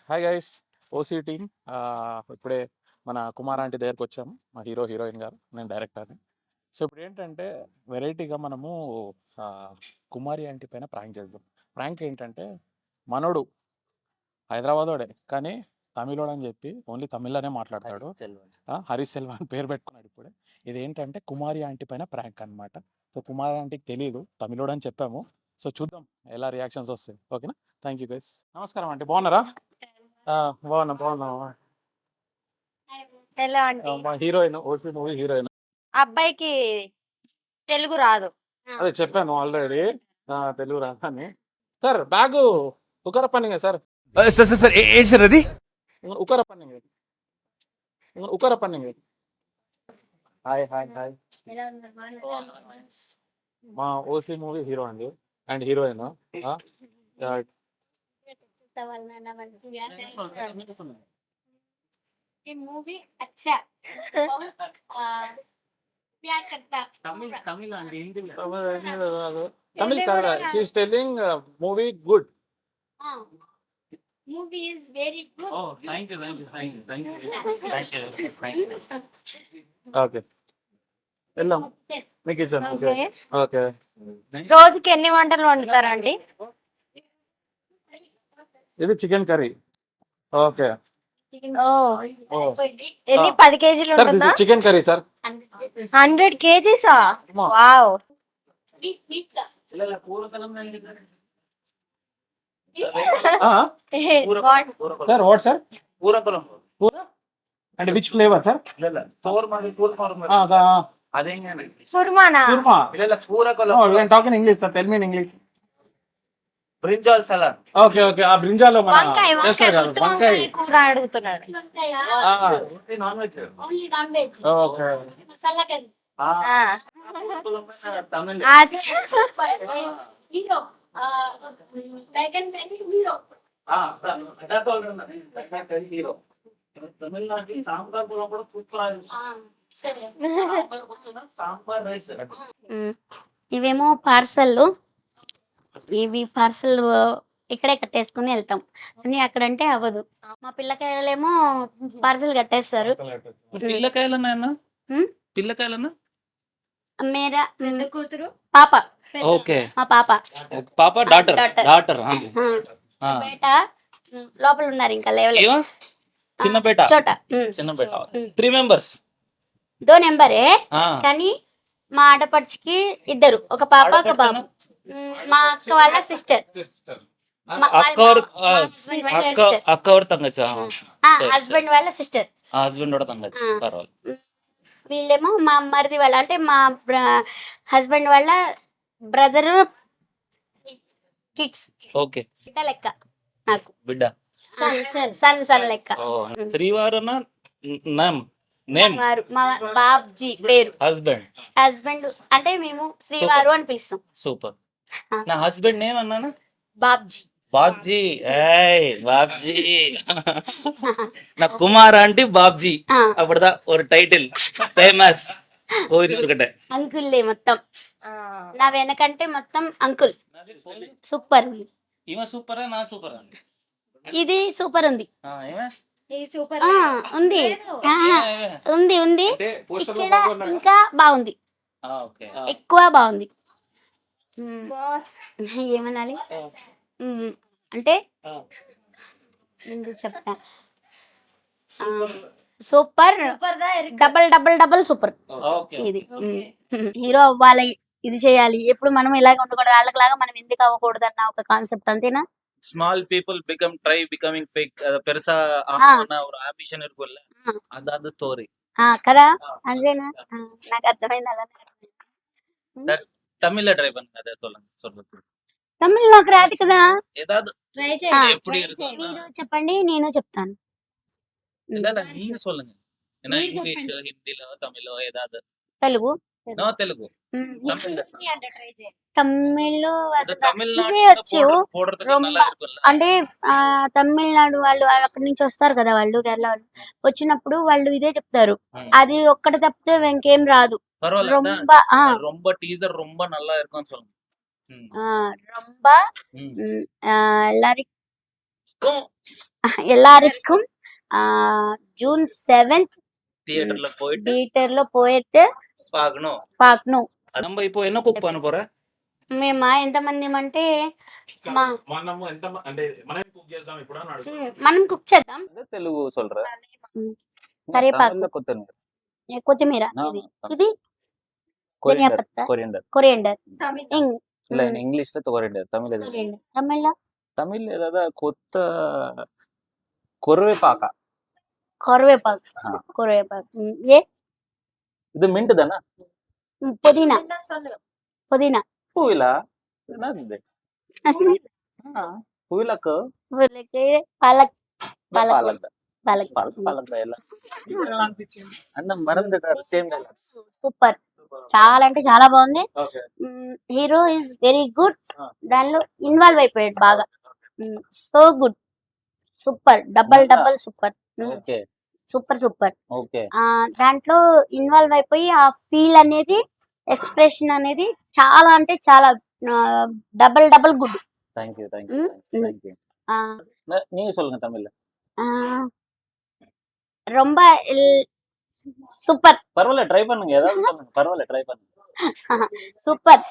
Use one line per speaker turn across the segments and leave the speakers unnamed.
Hi guys, OC team. ఇప్పుడే మన Kumar aunty దగ్గరకు వచ్చాము. మా హీరోయిన్ గారు, నేను డైరెక్టర్ని. సో ఇప్పుడు ఏంటంటే వెరైటీగా మనము ఆ, కుమారి ఆంటీ పైన ప్రాంక్ చేద్దాం. ప్రాంక్ ఏంటంటే మనోడు హైదరాబాదోడే కానీ తమిళోడు అని చెప్పి ఓన్లీ తమిళ్లోనే మాట్లాడతాడు. హరీష్ సెల్వ అని పేరు పెట్టుకున్నాడు ఇప్పుడే. ఇది ఏంటంటే కుమారి ఆంటీ పైన ప్రాంక్ అన్నమాట. సో కుమారి ఆంటీకి తెలియదు తమిళోడు అని చెప్పాము. సో చూద్దాం ఎలా రియాక్షన్స్ వస్తాయి. ఓకేనా? Thank you guys. నమస్కారం ఆంటీ, బాగున్నారా? బాగున్నా.
ఎలా అంటే
మా హీరోయిన్, ఓటీ మూవీ హీరోయిన్.
అబ్బాయికి తెలుగు రాదు.
అదే చెప్పాను ఆల్రెడీ, తెలుగు రాదని. సార్ బ్యాగు ఉకర పన్నింగ్ సార్,
సార్ సార్ సార్ ఏంటి సార్ అది?
ఉకర పన్నింగ్, ఉకర పన్నింగ్. Hi hi hi. మా ఓసీ మూవీ హీరో అండి అండ్ హీరోయిన్.
ये मूवी अच्छा प्यार करता
Tamil sir, she is telling movie good.
Movie is very good.
Okay వెళ్దాం, మీకు ఇచ్చాను. ఓకే.
రోజుకి ఎన్ని వంటలు వండుతారండి?
ఇది చికెన్ కర్రీ. ఓకే.
ఎన్ని 10 కేజీలు
సార్
ఉంటుందా?
Chicken curry sir.
100 కేజీసా? వావ్.
Sir what sir? పూర అంటే విచ్ ఫ్లేవర్ సార్?
కుర్మానా?
Kurma. Talking English sir, tell me in English.
Brinjal salad.
Okay okay. ఆ బ్రింజాలో మన
వంకాయ
చేస్తారు కదా, వంకాయ
కూర అడుగుతున్నాడు.
Non veg.
ఓకే.
తమిళ
హీరో
హీరో తమిళనాడు సాంబార్ కూడా సూపర్. సాంబార్ రైస్.
ఇవేమో పార్సల్. ఇవి పార్సల్ ఇక్కడే కట్టేసుకుని వెళ్తాం కానీ అక్కడంటే అవ్వదు. మా పిల్లకాయలేమో పార్సల్ కట్టేస్తారు.
పిల్లకాయలన్నా
హ్మ్?
పిల్లకాయలన్నా
మేరా కూతురు పాప.
ఓకే.
మా పాప
పాప డాటర్ డాటర్
బేట లోపల ఉన్నారు, ఇంకా లేవలేదు.
ఏవా చిన్న బేట
చోట
చిన్న బేట 3 మెంబర్స్.
దో నెంబరే కానీ మా ఆడపడుచుకి ఇద్దరు, ఒక పాప ఒక బాబు. మా అక్క వాళ్ళ సిస్టర్,
అక్క ఎవరు తంగచ్చ?
హస్బెండ్ వాళ్ళ సిస్టర్.
హస్బెండ్ కూడా తంగచ్చ. పర్వాలేదు.
వీళ్ళేమో మా మరిది వాళ్ళ, అంటే మా హస్బెండ్ వాళ్ళ బ్రదర్ కిడ్స్.
ఓకే.
బిడ్డ లెక్క నాకు,
బిడ్డ
సన్ లెక్క.
శ్రీవారన నేమ్
వారు మా బాబ్జీ పేరు.
హస్బెండ్
అంటే మేము శ్రీవారు అని పిలుస్తాం.
సూపర్. నా హస్బెండ్ నేమ్ అన్నానా?
బాబ్జీ.
బాబ్జీ. ఏయ్ బాబ్జీ. నా కుమార్ ఆంటీ బాబ్జీ. అప్పుడుదా ఒక టైటిల్ ఫేమస్ కోరికటే.
అంకుల్లే మొత్తం. నా వెనకంటే మొత్తం అంకుల్. సూపర్.
ఈమె సూపరా నా సూపరా?
ఇది సూపర్ ఉంది. ఉంది ఉంది ఉంది ఇక్కడ ఇంకా బాగుంది, ఎక్కువ బాగుంది. ఏమనాలి అంటే చెప్తా. Super, double double double super. ఇది హీరో అవ్వాలి, ఇది చేయాలి, ఎప్పుడు మనం ఇలాగ ఉండకూడదు, వాళ్ళకిలాగా మనం ఎందుకు అవ్వకూడదు అన్న ఒక కాన్సెప్ట్, అంతేనా?
Small people become try becoming fake ಪೆರಸ ಅವ್ರ ಆಂಬಿಷನ್ ಇರ್ಬೋಲ್ಲ ಅದಾದ ಸ್ಟೋರಿ
కదా, అంతేనా? నాకు అర్థమైంది. అలా
ತಮಿಳ ಟ್ರೈ ಬಂದ ಅದೇ சொல்லுங்க.
తమిళ్ నాకు రాదు కదా.
ఏదాదు
మీరు చెప్పండి, నేను చెప్తాను.
நீங்க சொல்லுங்க. ஏன்னா இங்கிலீஷ் ஹிந்தில தமிழோ ஏதாவது.
తెలుగు
తెలుగు
తమిళ్ ఇదే వచ్చు. అంటే తమిళనాడు వాళ్ళు అక్కడి నుంచి వస్తారు కదా, వాళ్ళు కేరళ వాళ్ళు వచ్చినప్పుడు వాళ్ళు ఇదే చెప్తారు. అది ఒక్కటి తప్పితే ఇంకేం రాదు.
ரொம்ப டீசர் ரொம்ப நல்லா இருக்கும்னு சொல்லுங்க.
ரொம்ப எல்லாருக்கும் எல்லாருக்கும் ஜூன் 7th
தியேட்டர்ல போயிட்டு
தியேட்டర్లో పోయితే
பார்க்கணும்.
பார்க்கணும்.
நம்ம இப்போ என்ன குக் பண்ண போற?
మేమా ఎంతమంది అంటే
మనము ఎంత అంటే మనం కుక్ చేద్దాం ఇప్పుడు అని అడుగుతున్నా.
మనం కుక్ చేద్దాం.
తెలుగు சொல்ற.
కరివేపాకు,
తమిళ్లో కొత్తిమీర.
కొత్తిమీర, ఇది ధనియా పత్తా, కొరియండర్,
இல்ல இங்கிலீஷ்ல கொரியண்டர், தமிழ்ல
తమిళ్లో
தமிழ்ல ஏதாவது கொத்த கொருவேப்பாக்கா.
కరివేపాకు, ఏ
இது மின்ட் தானே?
పుదీనా, పుదీనా,
பூவிலா என்னது? பூவிலாக்கு
పాలక్,
பாலக்
పాలక్,
பாலக் எல்லாம் అన్న మరందటారు సేమ్ డైలాగ్స్.
సూపర్, చాలా అంటే చాలా బాగుంది.
Okay.
Hero is very good, దానిలో ఇన్వాల్వ్ అయిపోయాడు బాగా. So good, super, double super,
okay
super super.
Okay.
దాంట్లో ఇన్వాల్వ్ అయిపోయి ఆ ఫీల్ అనేది, ఎక్స్ప్రెషన్ అనేది చాలా అంటే చాలా డబల్ గుడ్.
థాంక్యూ
ம், ம்.
థాంక్యూ. நீங்க சொல்லுங்க தமிழ்ல.
ரொம்ப సూపర్,
பரவாயில்ல ட்ரை பண்ணுங்க, ஏதாவது சொல்லுங்க, பரவாயில்ல ட்ரை பண்ணுங்க.
సూపర్,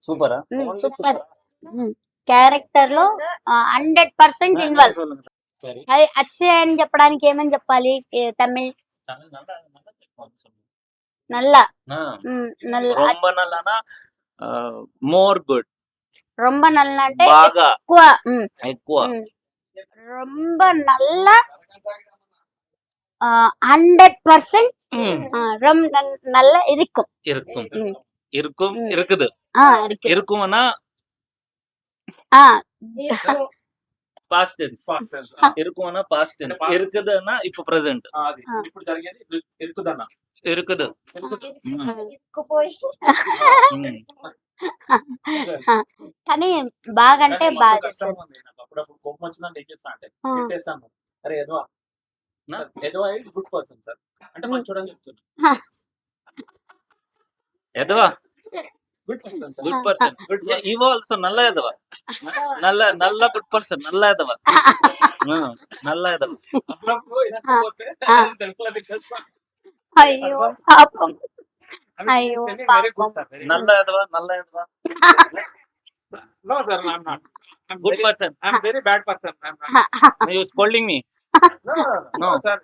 సూపరా?
సూపర్. క్యారెక్టర్ లో 100% ఇన్వాల్వ్.
சொல்லுங்க. சரி.
అది అచ్చే అని చెప్పడానికి ఏమని చెప్పాలి? తమిళ్
தமிழ் நல்லா நல்லா சொல்லுங்க.
నల్ల, నల్ల,
ரொம்ப நல்லானா మోర్ గుడ్.
రొంబ నల్ల అంటే
బాగా
ఎక్కువ,
ఎక్కువ.
రొంబ నల్ల 100% నల్ల இருக்கும்.
இருக்கும் இருக்கும் இருக்குது.
இருக்கு.
இருக்கும்னா పాస్ట్ టెన్స్. இருக்கும்னா పాస్ట్ టెన్స్. இருக்குதுன்னா இப்போ ప్రెజెంట్.
అది ఇప్పుడు జరిగేది ఇరుకుదన్న.
இருக்குது.
కానీ బాగా అంటే బాగా చేస్తారు.
అప్పుడప్పుడు కోపం వచ్చిందంటే ఏం చేస్తా అంటే పెట్టేస్తాను. అరే ఎదవా, ఎదవా ఇస్ గుడ్ పర్సన్ సార్ అంటే మంచోడు అని చెప్తున్నా.
ఎదవా
good person sir.
Good person. ఇవ ఆల్సో నల్ల ఎదవా. నల్ల గుడ్ పర్సన్. నల్ల ఎదవా. నల్ల ఎదవా.
అప్పుడప్పుడు ఇనకపోతే తెలుపులది తెలుసా.
అయ్యో పాపం, అయ్యో పాపం.
నల్ల ఎదవా. నల్ల ఎదవా.
No sir, I'm not. I'm
Good person.
I'm very bad person. I'm not.
You scolding me?
No sir.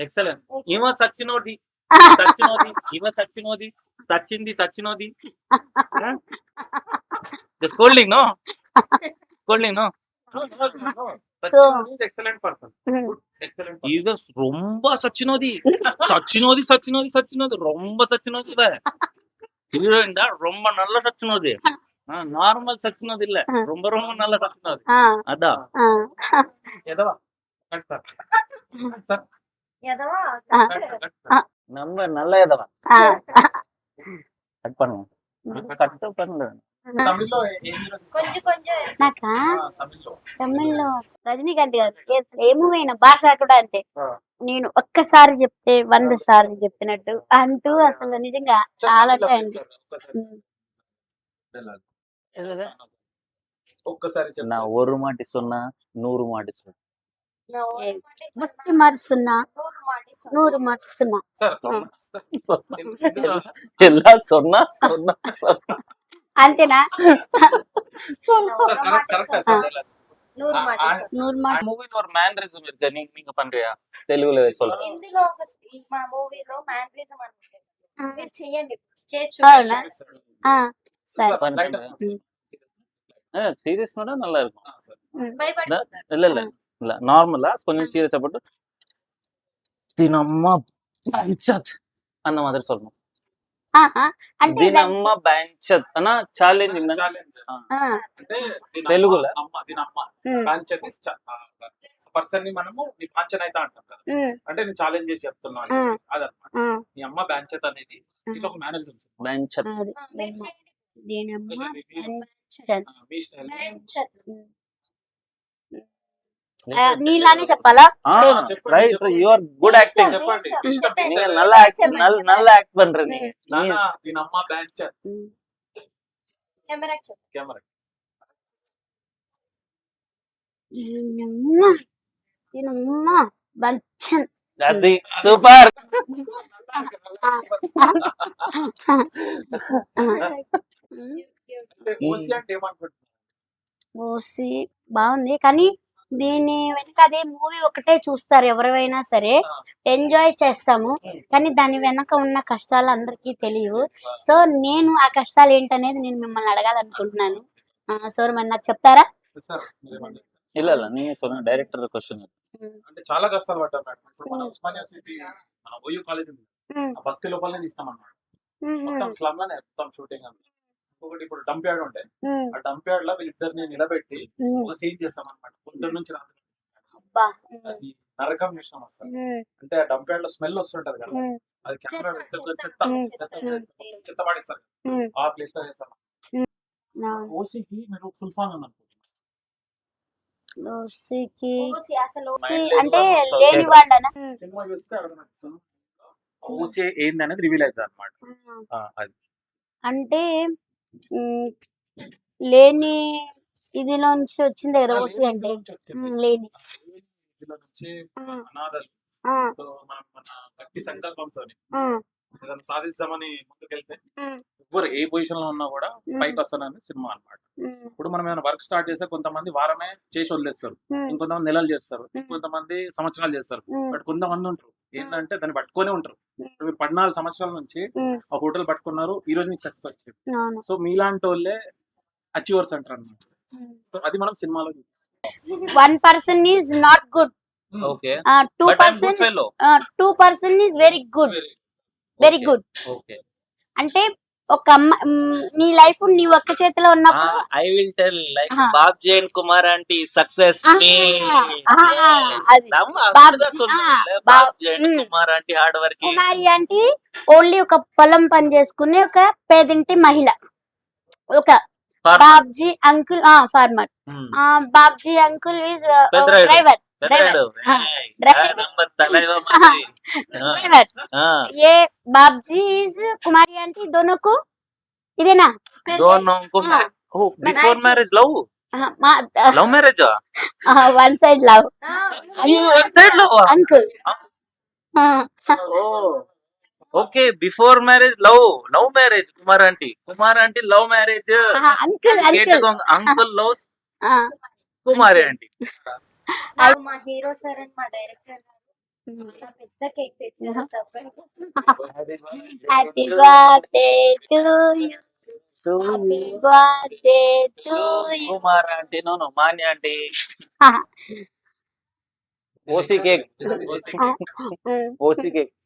Excellent. ఇవ సచ్చినోది. సచ్చినోది. ఇవ సచ్చినోది. సచ్చింది. The scolding, no? Scolding, no?
No.
So,
He's excellent person. Good, excellent person.
இது ரொம்ப சச்சினோதி. ரொம்ப சச்சினோதி இவ. Heroine தான் ரொம்ப நல்ல சச்சினோதி. நார்மல் சச்சினோதி இல்ல, ரொம்ப நல்ல சச்சினோதி. அதான்
ఎదవా కట్ సార్.
நம்ம நல்ல எதவா కట్ பண்ணுங்க. కట్ பண்ணல.
తమిళ్లో ఏం హీరో చూస్తావు?
నాకా
తమిళ్లో
తమిళ్లో రజనీకాంత్ గారు ఏ మూవీ అయినా భాష కూడా అంతే.
ఆ.
నేను ఒక్కసారి చెప్తే 100 సార్లు చెప్పినట్టు అంటూ అసలు నిజంగా చాలా టైం.
ఒక్కసారి చెప్పు.
நான் ஒரு மாட்டி சொன்னா 100 மாட்டி சொன்னா.
ముచ్చి మరుస్తున్నా 100 మరుస్తున్నా.
సార్
எல்லாம் சொன்னா
అంతేనా?
కరెక్ట్.
100 మాట.
மூவில ஒரு மேனரிசம் இருக்கு, நீங்க பண்றியா? తెలుగులో சொல்லுங்க.
ఇందులో ఒక మా మూవీలో మ్యానరిజం అని ఉంటుంది. మీరు చెయ్యండి, చేసి
అవునా? సరే.
சீரியஸ் நோட நல்லா இருக்கும்.
భయపడిపోతారు.
இல்ல நார்மலா கொஞ்சம் சீரியஸா போட்டு தினம்மா பஞ்சத் அந்த மாதிரி சொல்லணும்.
అంటే
దినమ్మ బెంచత్ అన్న ఛాలెంజ్.
అంటే
తెలుగులో
దీని అమ్మ పంచని పర్సన్ ని మనము నీ పంచన్ అయితే అంటాం కదా, అంటే నేను ఛాలెంజ్ చేసి చెప్తున్నాను అదనమాట. నీ అమ్మ బ్యాంచెత్ అనేది ఇది ఒక మేనరిజం.
బెంచత్
మీ స్టైల్
నీలానే చెప్పాలా?
Right, you are good acting.
చెప్పండి.
நீங்க நல்லா ஆக்ட் பண்றீங்க.
దీని అమ్మ బ్యాంచెత్.
కెమెరా
కెమెరా
దీనమ్మ బంచన్.
అది సూపర్.
అంటే ఓసి అంటే ఏమనుకుంటున్నారు?
ఓసి బాగుంది కానీ దీని వెనక అదే మూవీ ఒకటే చూస్తారు ఎవరైనా సరే, ఎంజాయ్ చేస్తాము కానీ దాని వెనక ఉన్న కష్టాలు అందరికీ తెలియవు. సో నేను ఆ కష్టాలు ఏంటనేది నేను మిమ్మల్ని అడగాలనుకుంటున్నాను. సార్ మరి నాకు చెప్తారా?
సార్ మీరేమంటారు?
ಇಲ್ಲ ಇಲ್ಲ ನೀವೇ ಸೊನ್ನ ಡೈರೆಕ್ಟರ್ ಕ್ವಶನ್.
అంటే చాలా కష్టాలు పడ్డాం మేడం. ఇప్పుడు మన ఉస్మానియా సిటీ మన ఓయూ కాలేజ్ ఉంది, ఆ బస్తీ లోపలనే తీస్తాం అన్నమాట. మొత్తం స్లమ్ లోనే మొత్తం షూటింగ్ అంతా. ఇంకొకటి ఇప్పుడు డంప్ యార్డ్ ఉంటాయి, ఆ డంప్ యార్డ్ లో వీళ్ళిద్దరిని నిలబెట్టి ఒక సీన్ చేస్తాం అన్నమాట. పొద్దున్న నుంచి రాత్రి అది నరకం చేసినాం అసలు. అంటే ఆ డంప్ యార్డ్ లో స్మెల్ వస్తుంటది కదా, అది కెమెరా చెత్త పడేస్తారు, ఆ ప్లేస్ లో చేస్తాం. ఓసీకి మీరు ఫుల్ ఫామ్ అని అనుకుంటున్నారు?
ఓసికి
ఓసి అసలు
ఓసి అంటే లేని వాళ్ళనా?
సినిమా చూస్తే అర్థమవుతుంది ఓసీ ఏంది అనేది రివీల్ అవుతుంది అనమాట. అది
అంటే లేని ఇదిలో నుంచి వచ్చింది కదా ఓసి అంటే. లేని
ఇందులో నుంచి అనాథలు. సో మనం మన గట్టి సంకల్పంతో ఏదైనా సాధిద్దామని ముందుకెళ్తే ఎవరు ఏ పొజిషన్ లో ఉన్నా కూడా పైకి వస్తానని సినిమా అన్నమాట. ఇప్పుడు మనం ఏమైనా వర్క్ స్టార్ట్ చేస్తే కొంతమంది వారమే చేసి వదిలేస్తారు, ఇంకొంతమంది నెలలు చేస్తారు, ఇంకొంతమంది సంవత్సరాలు చేస్తారు. బట్ కొంతమంది ఉంటారు ఏంటంటే దాన్ని పట్టుకొనే ఉంటారు. మీరు 14 సంవత్సరాల నుంచి ఆ హోటల్ పట్టుకున్నారు, ఈ రోజు మీకు సక్సెస్ వచ్చింది. సో మీలాంటి వాళ్ళే అచీవర్స్ అంటారు అన్నమాట. సో అది మనం సినిమాలో చూస్తాం.
1% is not good,
okay
2% is very good, very good.
Okay
అంటే ఒక నీ లైఫ్ నీ ఒక్క చేతిలో ఉన్నప్పుడు
I will tell like Babji and Kumar aunty success me.
అది
Babji and Kumar aunty hard work.
Kumari aunty only ఒక పొలం పని చేసుకునే ఒక పేదింటి మహిళ. ఒక Babji uncle farmer, Babji uncle is driver. ये बाबजी इज कुमारी आंटी दोनों को इदेना
दोनों को before marriage love love marriage
one side love
one side love
uncle.
Okay before marriage love marriage Kumar aunty love marriage
uncle uncle
uncle loves Kumari aunty.
మా hero sir and మా director garu పెద్ద cake తెచ్చారు.
Happy birthday to you, happy birthday to you
Kumar aunty no मान्य aunty. OC cake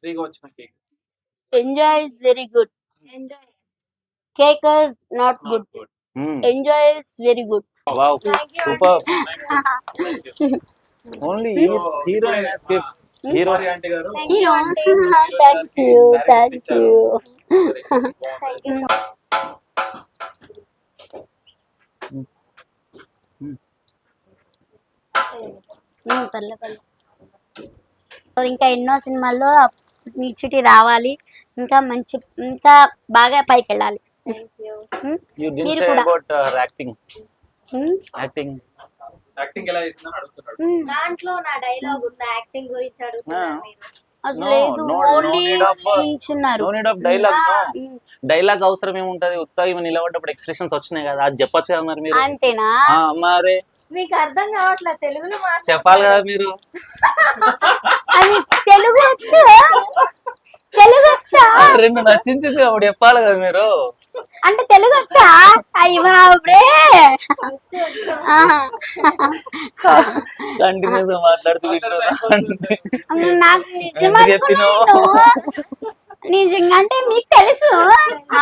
ఫ్రీగా వచ్చిన cake.
Enjoy is very good,
enjoy.
Cake is not good, enjoy is very good.
Wow super. Only heroine escape
Kumari aunty గారు
hero. Thank you thank you. పర్లే పర్లే. ఇంకా ఎన్నో సినిమాల్లో నిచ్చిటి రావాలి, ఇంకా మంచి ఇంకా బాగా పైకి వెళ్ళాలి.
you didn't
మీరు
say
కూడా.
about acting
యాక్టింగ్ ఎలా చేసిందని అడుగుతున్నాడు.
దాంట్లో నా డైలాగ్ ఉంది, యాక్టింగ్ గురించి అడుగుతున్నారు మీరు.
అసలు
No,
లేదు,
no
ఓన్లీ
need of
నిల్చున్నారు.
no need of dialogue no dialogue అవసరం ఏముంటది, ఉత్తగా ఇవి నిలబడ్డప్పుడు ఎక్స్ప్రెషన్స్ వచ్చినాయి కదా, అది చెప్పొచ్చు కదా మరి మీరు.
అంతేనా?
మరి
మీకు అర్థం కావట్లేదు తెలుగులో
చెప్పాలి కదా మీరు.
అది తెలుగు వచ్చు, తెలుగు వచ్చా?
రెండు నచ్చించింది అప్పుడు చెప్పాలి కదా మీరు.
అంటే తెలుగు వచ్చా? అయ్యి బాబురే,
కంటిన్యూస్ గా మాట్లాడుతూ
నాకు నిజం అనుకున్నాను. నిజంగా అంటే మీకు తెలుసు.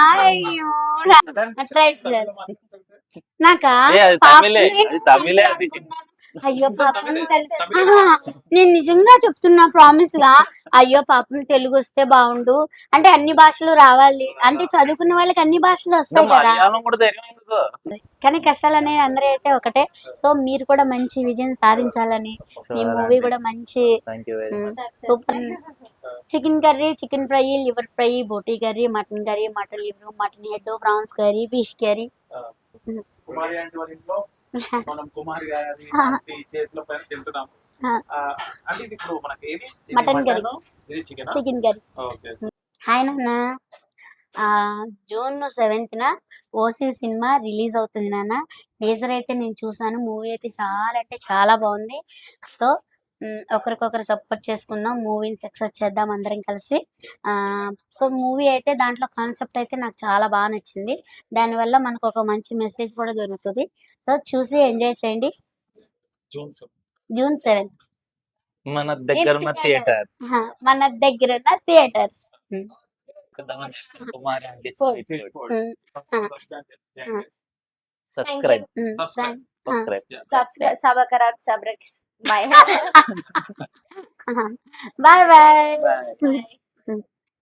అయ్యో ట్రై చేయాలి. నాకా
అది తమిళే, అది తమిళే అది.
అయ్యో పాపం నేను నిజంగా చెప్తున్నా ప్రామిస్ గా. అయ్యో పాపం తెలుగు వస్తే బాగుండు, అంటే అన్ని భాషలు రావాలి, అంటే చదువుకున్న వాళ్ళకి అన్ని భాషలు వస్తాయి కదా.
మలయాళం కూడా ధైర్యం ఎందుకు?
కానీ కష్టాలు అనేవి అందరూ అయితే ఒకటే. సో మీరు కూడా మంచి విజయం సాధించాలని, ఈ మూవీ కూడా మంచి
Thank you very much.
Super. Chicken curry, chicken fry, liver fry, boti curry, mutton curry, mutton liver, mutton head, prawns curry, fish curry.
Kumari aunty వాళ్ళ ఇంట్లో మనం కుమారి గారి ఆంటీ చేతిలో పైన తింటున్నాం. అంటే ఇది ఇప్పుడు మనకి ఏది
మటన్ కర్రీ.
ఇది chicken.
Chicken curry.
Okay.
Hi నాన్న. జూన్ 7th ఓసీ సినిమా రిలీజ్ అవుతుంది నాన్న. టీజర్ అయితే నేను చూసాను. మూవీ అయితే చాలా అంటే చాలా బాగుంది. సో ఒకరికొకరు సపోర్ట్ చేసుకుందాం, మూవీని సక్సెస్ చేద్దాం అందరం కలిసి. సో మూవీ అయితే దాంట్లో కాన్సెప్ట్ అయితే నాకు చాలా బాగా నచ్చింది. దానివల్ల మనకు ఒక మంచి మెసేజ్ కూడా దొరుకుతుంది. సో చూసి ఎంజాయ్ చేయండి. జూన్ 7th
మన దగ్గర ఉన్న థియేటర్
మన దగ్గర ఉన్న theatres.
Kumari aunty
Subscribe.
Subscribe
Subscribe. Bye.
Bye bye.